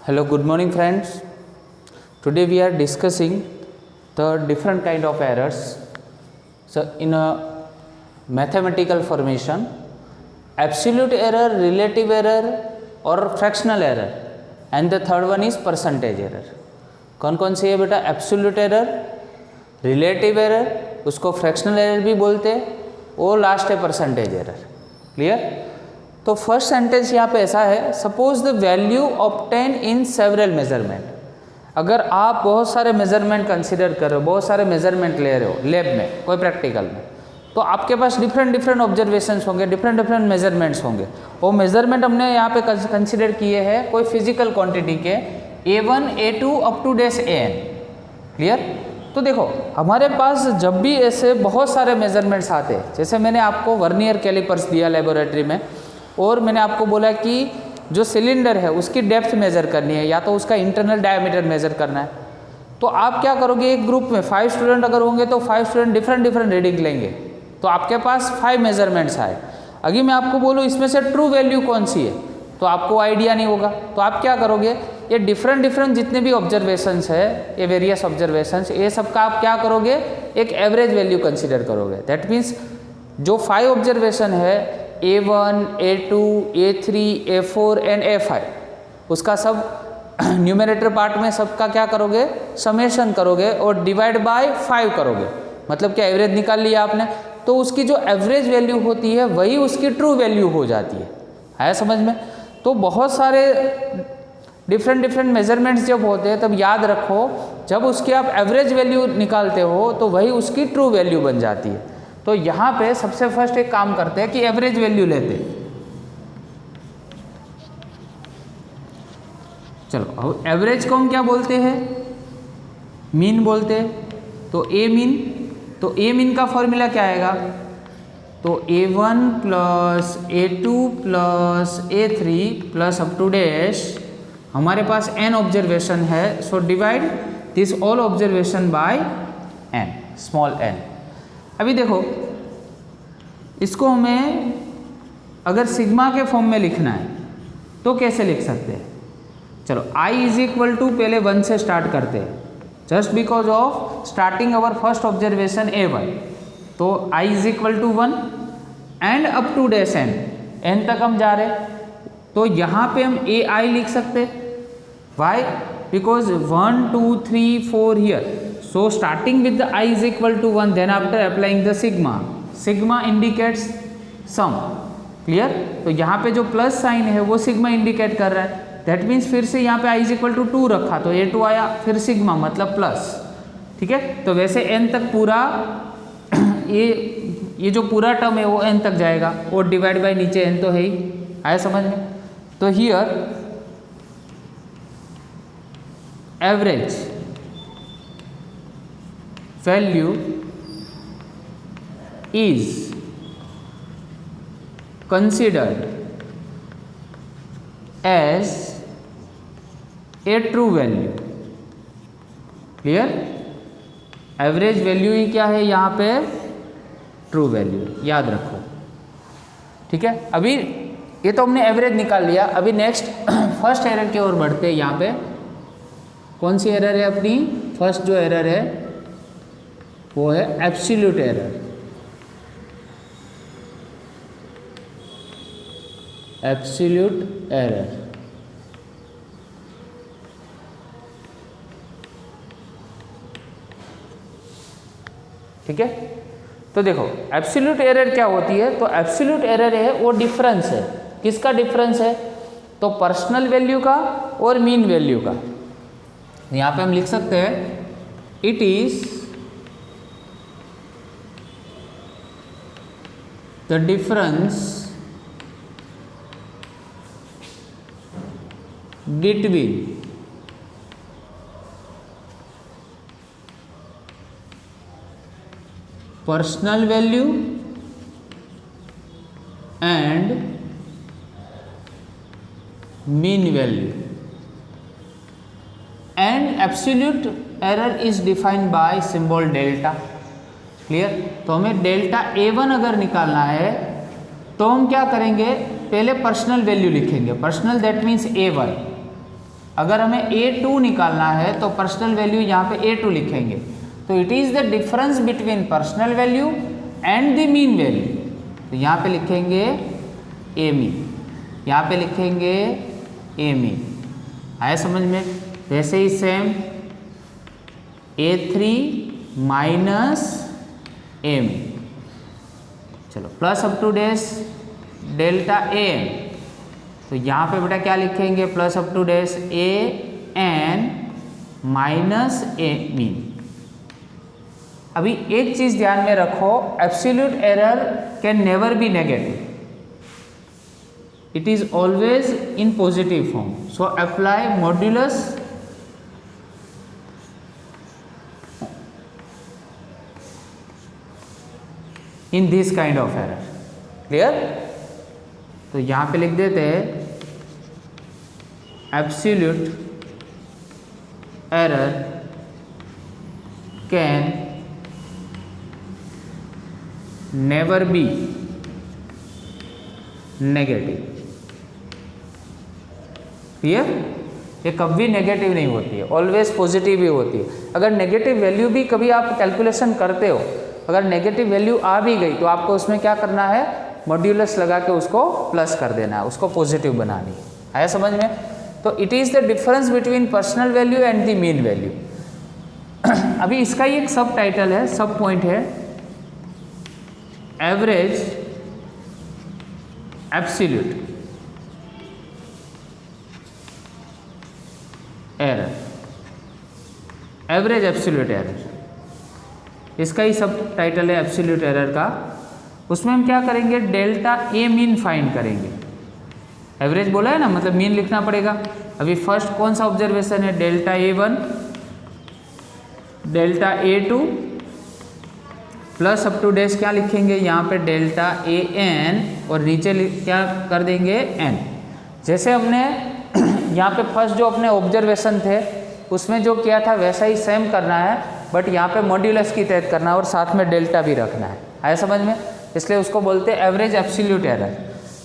Hello, good morning friends. Today we are discussing the different kind of errors. So in a mathematical formation, absolute error, relative error और fractional error, and the third one is percentage error. कौन कौन सी है बेटा? absolute error, relative error, उसको fractional error भी बोलते हैं, और लास्ट है percentage error. क्लियर? तो फर्स्ट सेंटेंस यहाँ पे ऐसा है, suppose the value obtain in several measurement. अगर आप बहुत सारे मेजरमेंट कंसिडर कर रहे हो, बहुत सारे मेजरमेंट ले रहे हो लैब में, कोई प्रैक्टिकल में, तो आपके पास डिफरेंट ऑब्जर्वेशंस होंगे, डिफरेंट मेजरमेंट्स होंगे. वो मेजरमेंट हमने यहाँ पे कंसिडर किए हैं कोई फिजिकल क्वांटिटी के A1, A2 up to dash AN. Clear? तो देखो हमारे पास जब भी ऐसे बहुत सारे मेजरमेंट्स आते हैं, जैसे मैंने आपको वर्नियर कैलिपर्स दिया लेबोरेटरी में, और मैंने आपको बोला कि जो सिलेंडर है उसकी डेप्थ मेज़र करनी है या तो उसका इंटरनल डायमीटर मेज़र करना है, तो आप क्या करोगे, एक ग्रुप में 5 स्टूडेंट अगर होंगे तो 5 स्टूडेंट डिफरेंट रीडिंग लेंगे, तो आपके पास 5 मेजरमेंट्स आए. अगर मैं आपको बोलूँ इसमें से ट्रू वैल्यू कौन सी है, तो आपको आइडिया नहीं होगा. तो आप क्या करोगे, ये डिफरेंट जितने भी ऑब्जर्वेशंस है, ये वेरियस ऑब्जर्वेशंस, ये सबका आप क्या करोगे, एक एवरेज वैल्यू कंसिडर करोगे. दैट मीन्स जो 5 ऑब्जर्वेशन है A1, A2, A3, A4 and A5, उसका सब न्यूमरेटर पार्ट में सबका क्या करोगे, समेशन करोगे और डिवाइड बाय 5 करोगे. मतलब क्या एवरेज निकाल लिया आपने, तो उसकी जो एवरेज वैल्यू होती है वही उसकी ट्रू वैल्यू हो जाती है. आया समझ में? तो बहुत सारे डिफरेंट मेजरमेंट्स जब होते हैं तब याद रखो, जब उसकी आप एवरेज वैल्यू निकालते हो तो वही उसकी ट्रू वैल्यू बन जाती है. तो यहाँ पे सबसे फर्स्ट एक काम करते हैं कि एवरेज वैल्यू लेते हैं. चलो अब एवरेज को हम क्या बोलते हैं, मीन बोलते हैं. तो ए मीन का फॉर्मूला क्या आएगा, तो A1 plus A2 plus A3 plus up to dash, हमारे पास n ऑब्जर्वेशन है, so divide this all observation by n, small n. अभी देखो इसको हमें अगर सिग्मा के फॉर्म में लिखना है तो कैसे लिख सकते हैं. चलो I इज इक्वल टू पहले 1 से स्टार्ट करते हैं, just because of starting our first observation A1. तो I is equal to 1 and up to dash n तक हम जा रहे, तो यहाँ पे हम AI लिख सकते. Why? Because 1 2 3 4 here. So starting with the I is equal to 1, then after applying the sigma indicates sum. Clear? तो यहाँ पे जो प्लस साइन है वो सिग्मा इंडिकेट कर रहा है. दैट मीन्स फिर से यहाँ पे I is equal to 2 रखा तो A2 आया, फिर सिग्मा मतलब प्लस. ठीक है? तो वैसे n तक पूरा ये जो पूरा टर्म है वो n तक जाएगा, और डिवाइड बाय नीचे n तो है ही. आया समझ में? तो here average value is considered as a true value. Clear? Average value ही क्या है यहाँ पे, ट्रू वैल्यू. याद रखो. ठीक है? अभी ये तो हमने एवरेज निकाल लिया. अभी नेक्स्ट फर्स्ट एरर की ओर बढ़ते हैं. यहाँ पे कौन सी एरर है अपनी? फर्स्ट जो एरर है वो है एब्सोल्यूट एरर. Absolute error. ठीक है? तो देखो एब्सोल्यूट एरर क्या होती है, तो एब्सोल्यूट एरर है वो डिफरेंस है. किसका डिफरेंस है? तो पर्सनल वैल्यू का और मीन वैल्यू का. यहाँ पे हम लिख सकते हैं it is the difference between personal value and mean value, and absolute error is defined by symbol delta. Clear? तो हमें डेल्टा A1 अगर निकालना है तो हम क्या करेंगे, पहले पर्सनल वैल्यू लिखेंगे. Personal that means A1. अगर हमें A2 निकालना है तो पर्सनल वैल्यू यहाँ पे A2 लिखेंगे। तो it is the difference between personal value and the mean value. तो यहाँ पे लिखेंगे ए मीन, यहाँ पे लिखेंगे ए मीन। आया समझ में? वैसे ही same A3 minus A mean. चलो plus up to dash delta A N. तो यहाँ पे बेटा क्या लिखेंगे? Plus up to dash A N minus A mean. अभी एक चीज ध्यान में रखो, absolute error can never be negative, it is always in positive form. So apply modulus in this kind of error. Clear? तो यहां पे लिख देते हैं absolute error can never be negative. Clear? ये कभी नेगेटिव नहीं होती है, ऑलवेज पॉजिटिव ही होती है। अगर नेगेटिव वैल्यू भी कभी आप कैलकुलेशन करते हो, अगर नेगेटिव वैल्यू आ भी गई तो आपको उसमें क्या करना है? मॉड्यूलस लगा के उसको प्लस कर देना है, उसको पॉजिटिव बनानी है। आया समझ में? तो it is the difference between personal value and the mean value. अभी इसका ही एक सब टाइटल है, सब पॉइंट है, average absolute error. Average absolute error, इसका ही सब टाइटल है एब्सोल्यूट एरर का। उसमें हम क्या करेंगे? डेल्टा ए मीन फाइंड करेंगे। एवरेज बोला है ना, मतलब मीन लिखना पड़ेगा। अभी फर्स्ट कौन सा ऑब्जर्वेशन है? Delta A1 delta A2 plus up to dash क्या लिखेंगे? यहाँ पे डेल्टा AN और नीचे क्या कर देंगे? N। जैसे हमने यहाँ पे फर्स्ट जो अपने ऑब्जर्वेशन थे उसमें जो किया था वैसा ही सेम करना है, बट यहाँ पे मॉड्यूलस की तहत करना है और साथ में डेल्टा भी रखना है। आया समझ में? इसलिए उसको बोलते हैं एवरेज एब्सोल्यूट एरर।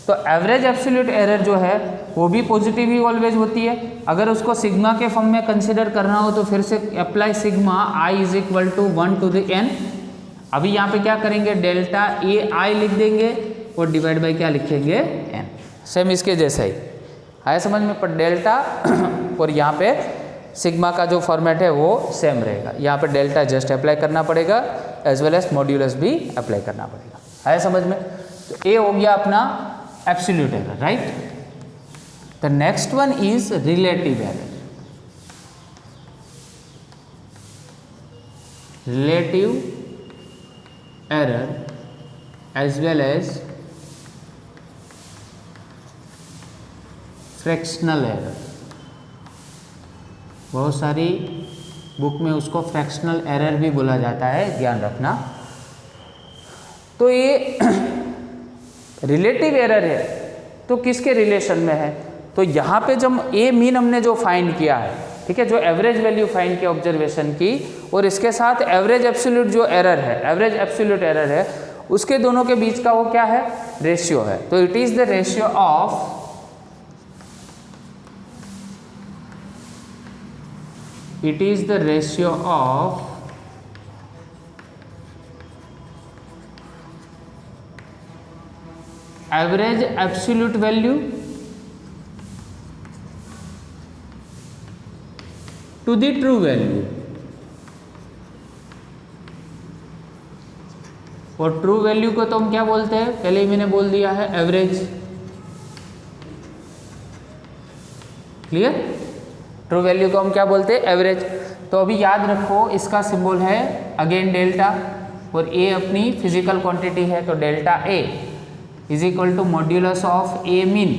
तो एवरेज एब्सोल्यूट एरर जो है वो भी पॉजिटिव ही ऑलवेज होती है। अगर उसको सिग्मा के फॉर्म में कंसिडर करना हो तो फिर से apply sigma i is equal to 1 to the n। अभी यहाँ पे क्या करेंगे? डेल्टा ए आई लिख देंगे और डिवाइड बाई क्या लिखेंगे? n। सेम इसके जैसा ही। आया समझ में? पर डेल्टा और यहाँ पे सिग्मा का जो फॉर्मेट है वो सेम रहेगा। यहाँ पे डेल्टा जस्ट अप्लाई करना पड़ेगा एज वेल एज मॉड्यूलस भी अप्लाई करना पड़ेगा। आया समझ में? तो ए हो गया अपना absolute error, right? The next one is relative error. Relative error as well as fractional error. बहुत सारी बुक में उसको फ्रैक्शनल एरर भी बोला जाता है, ध्यान रखना। तो ये रिलेटिव एरर है तो किसके रिलेशन में है? तो यहाँ पे जब ए मीन हमने जो फाइंड किया है, ठीक है, जो एवरेज वैल्यू फाइंड किया ऑब्जर्वेशन की, और इसके साथ एवरेज एब्सोल्यूट जो एरर है, एवरेज एब्सोल्यूट एरर है, उसके दोनों के बीच का वो क्या है? रेशियो है। तो it is the ratio of average absolute value to the true value. और ट्रू वैल्यू को तो हम क्या बोलते हैं? पहले ही मैंने बोल दिया है, एवरेज। क्लियर? ट्रू वैल्यू को हम क्या बोलते हैं? एवरेज। तो अभी याद रखो, इसका सिंबल है अगेन डेल्टा, और ए अपनी फिजिकल क्वांटिटी है, तो delta A is equal to modulus of A mean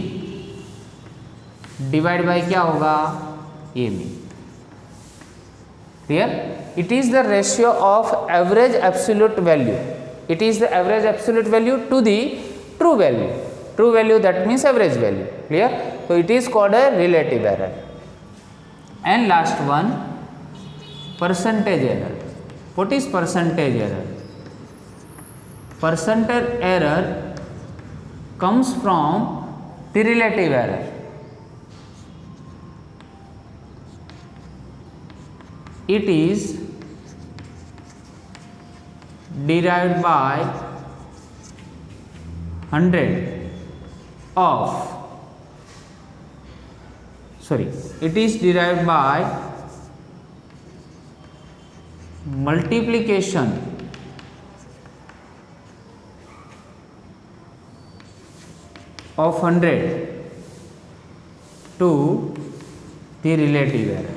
divide by क्या होगा? A mean. Clear? It is the ratio of average absolute value, it is the average absolute value to the true value. True value that means average value. Clear? तो it is called a relative error. And last one, percentage error. What is percentage error? Percentage error comes from the relative error. it is derived by 100 of, it is derived by multiplication of 100 to the relative error.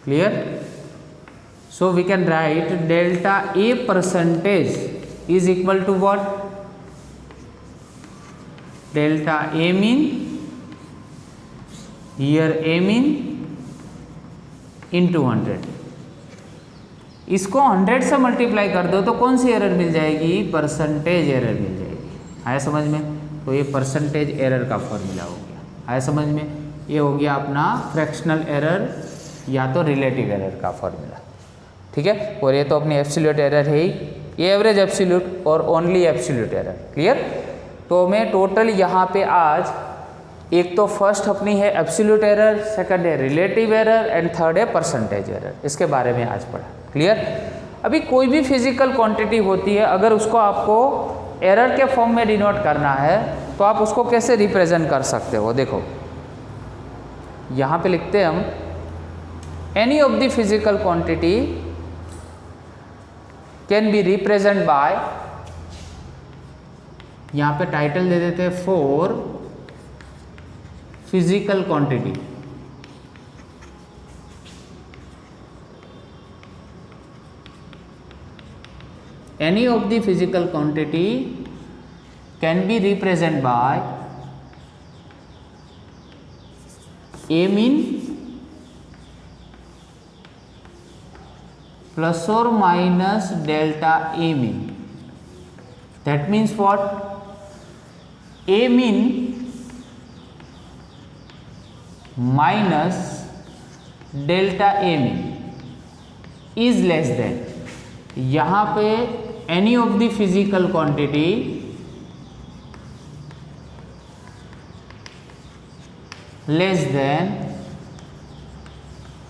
Clear? So we can write delta A percentage is equal to what? Delta A mean, here A mean into 100. इसको 100 से multiply कर दो तो कौन सी error मिल जाएगी? Percentage error मिल जाएगी। आया समझ में? तो ये परसेंटेज एरर का फॉर्मूला हो गया। आया समझ में? ये हो गया अपना फ्रैक्शनल एरर या तो रिलेटिव एरर का फॉर्मूला। ठीक है, और ये तो अपनी एब्सोल्यूट एरर है ही, ये एवरेज एब्सोल्यूट और ओनली एब्सोल्यूट एरर। क्लियर? तो मैं टोटल यहाँ पे आज एक तो फर्स्ट अपनी है एब्सोल्यूट एरर, सेकंड है रिलेटिव एरर एंड थर्ड है परसेंटेज एरर, इसके बारे में आज पढ़ा। क्लियर? अभी कोई भी फिजिकल क्वांटिटी होती है, अगर उसको आपको एरर के फॉर्म में डिनोट करना है तो आप उसको कैसे रिप्रेजेंट कर सकते हो? देखो यहाँ पे लिखते हैं हम any of the physical quantity can be represent by, यहाँ पे टाइटल दे देते हैं for physical quantity. Any of the physical quantity can be represented by A mean plus or minus delta A mean. That means what? A mean minus delta A mean is less than, यहाँ पे any of the physical quantity less than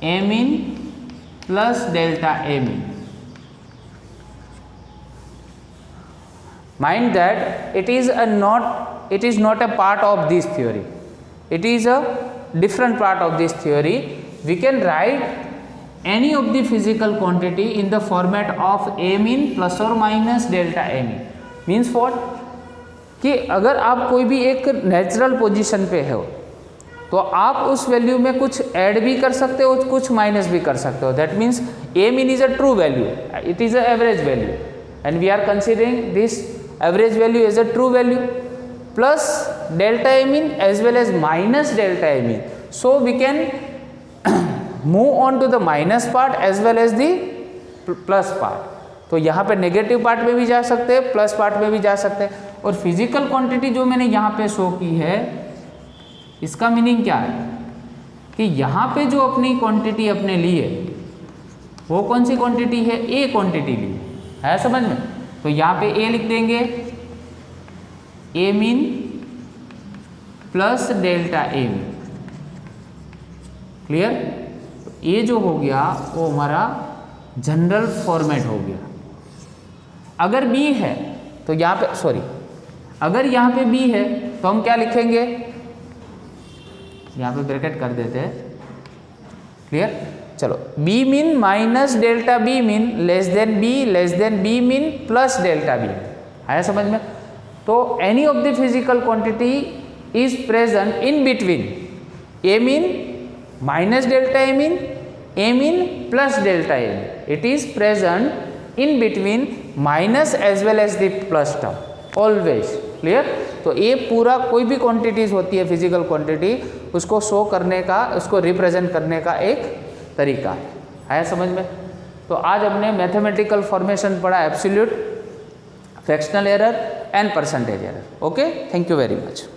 A mean plus delta A mean. Mind that it is not a part of this theory. It is a different part of this theory. We can write any of the physical quantity in the format of A mean plus or minus delta A mean. Means what? कि अगर आप कोई भी एक natural position पे हो तो आप उस वैल्यू में कुछ ऐड भी कर सकते हो, कुछ माइनस भी कर सकते हो। That means A mean is a true value, it is a average value and we are considering this average value as a true value plus delta A mean as well as minus delta A mean. So we can move on to the minus part as well as the plus part. तो यहाँ पे negative part में भी जा सकते हैं, plus part में भी जा सकते हैं। और फिजिकल क्वांटिटी जो मैंने यहाँ पे शो की है, इसका मीनिंग क्या है कि यहाँ पे जो अपनी क्वांटिटी अपने लिए वो कौन सी क्वांटिटी है? ए क्वांटिटी ली है, समझ में? तो यहाँ पे ए लिख देंगे, ए mean plus delta A mean. Clear? ये जो हो गया वो हमारा जनरल फॉर्मेट हो गया। अगर बी है तो यहाँ पे अगर यहाँ पे बी है तो हम क्या लिखेंगे? यहाँ पे ब्रैकेट कर देते हैं। क्लियर? चलो, B mean minus delta B mean less than B mean plus delta B. आया समझ में? तो any of the physical quantity is present in between A mean minus delta A mean plus delta A mean. It is present in between minus as well as the plus term always. Clear? तो ये पूरा कोई भी quantities होती है physical quantity, उसको show करने का, उसको रिप्रेजेंट करने का एक तरीका है। आया समझ में? तो आज हमने मैथमेटिकल फॉर्मेशन पढ़ा, absolute, fractional error and percentage error. Okay, thank you very much.